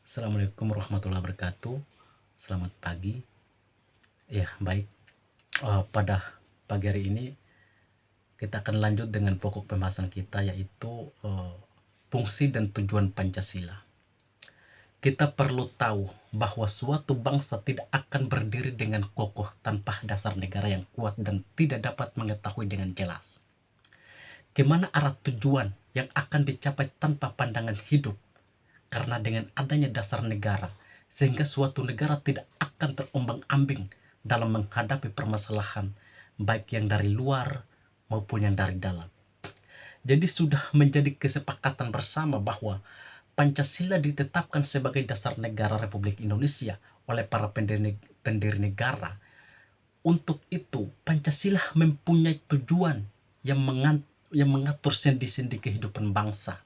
Assalamualaikum warahmatullahi wabarakatuh. Selamat pagi. Ya, baik. Pada pagi hari ini kita akan lanjut dengan pokok pembahasan kita, yaitu fungsi dan tujuan Pancasila. Kita perlu tahu bahwa suatu bangsa tidak akan berdiri dengan kokoh tanpa dasar negara yang kuat dan tidak dapat mengetahui dengan jelas kemana arah tujuan yang akan dicapai tanpa pandangan hidup. Karena dengan adanya dasar negara, sehingga suatu negara tidak akan terombang-ambing dalam menghadapi permasalahan, baik yang dari luar maupun yang dari dalam. Jadi sudah menjadi kesepakatan bersama bahwa Pancasila ditetapkan sebagai dasar negara Republik Indonesia oleh para pendiri negara. Untuk itu, Pancasila mempunyai tujuan yang mengatur sendi-sendi kehidupan bangsa.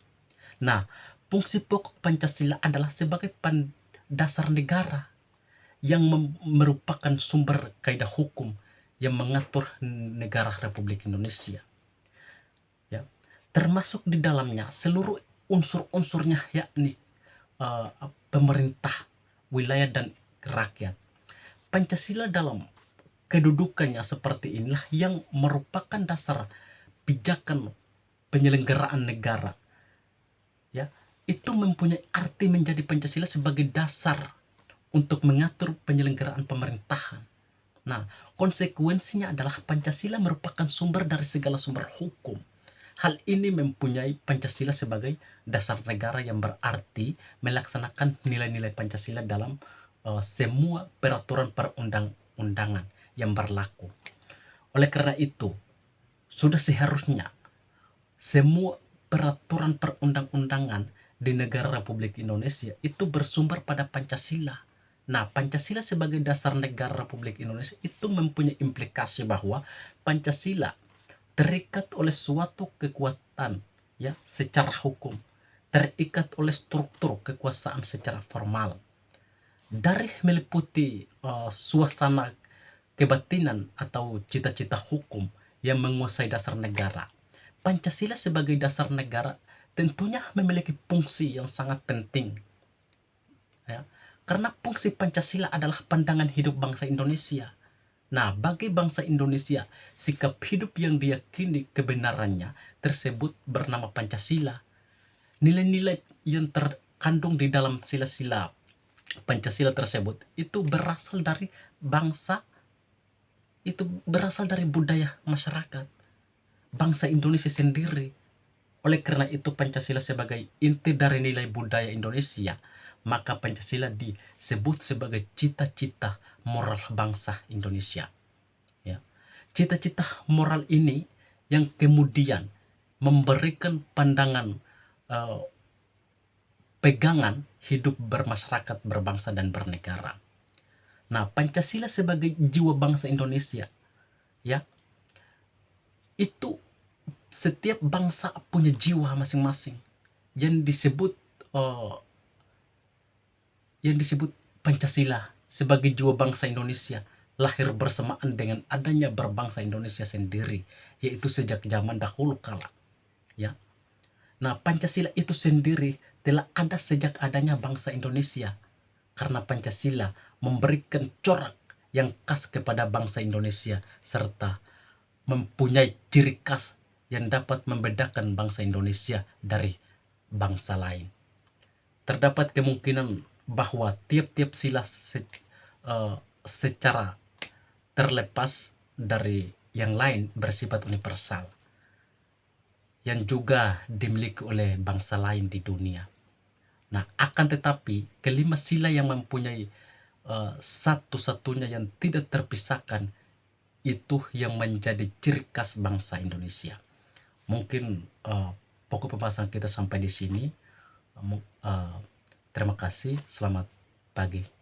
Nah, fungsi pokok Pancasila adalah sebagai dasar negara yang merupakan sumber kaidah hukum yang mengatur negara Republik Indonesia. Ya, termasuk di dalamnya seluruh unsur-unsurnya, yakni pemerintah, wilayah, dan rakyat. Pancasila dalam kedudukannya seperti inilah yang merupakan dasar pijakan penyelenggaraan negara. Ya, itu mempunyai arti menjadi Pancasila sebagai dasar untuk mengatur penyelenggaraan pemerintahan. Nah, konsekuensinya adalah Pancasila merupakan sumber dari segala sumber hukum. Hal ini mempunyai Pancasila sebagai dasar negara yang berarti melaksanakan nilai-nilai Pancasila dalam semua peraturan perundang-undangan yang berlaku. Oleh karena itu, sudah seharusnya semua peraturan perundang-undangan di negara Republik Indonesia itu bersumber pada Pancasila. Nah, Pancasila sebagai dasar negara Republik Indonesia itu mempunyai implikasi bahwa Pancasila terikat oleh suatu kekuatan, ya, secara hukum, terikat oleh struktur kekuasaan secara formal. Dari meliputi suasana kebatinan atau cita-cita hukum yang menguasai dasar negara, Pancasila sebagai dasar negara tentunya memiliki fungsi yang sangat penting, ya, karena fungsi Pancasila adalah pandangan hidup bangsa Indonesia. Nah, bagi bangsa Indonesia, sikap hidup yang diyakini kebenarannya tersebut bernama Pancasila. Nilai-nilai yang terkandung di dalam sila-sila Pancasila tersebut itu berasal dari bangsa, itu berasal dari budaya masyarakat bangsa Indonesia sendiri. Oleh karena itu, Pancasila sebagai inti dari nilai budaya Indonesia, maka Pancasila disebut sebagai cita-cita moral bangsa Indonesia. Ya. Cita-cita moral ini yang kemudian memberikan pandangan pegangan hidup bermasyarakat, berbangsa, dan bernegara. Nah, Pancasila sebagai jiwa bangsa Indonesia, ya, itu setiap bangsa punya jiwa masing-masing yang disebut Pancasila sebagai jiwa bangsa Indonesia lahir bersamaan dengan adanya berbangsa Indonesia sendiri, yaitu sejak zaman dahulu kala, ya. Nah, Pancasila itu sendiri telah ada sejak adanya bangsa Indonesia, karena Pancasila memberikan corak yang khas kepada bangsa Indonesia serta mempunyai ciri khas yang dapat membedakan bangsa Indonesia dari bangsa lain. Terdapat kemungkinan bahwa tiap-tiap sila secara terlepas dari yang lain bersifat universal yang juga dimiliki oleh bangsa lain di dunia. Nah, akan tetapi kelima sila yang mempunyai satu-satunya yang tidak terpisahkan itu yang menjadi ciri khas bangsa Indonesia. Mungkin pokok pembahasan kita sampai di sini. Terima kasih. Selamat pagi.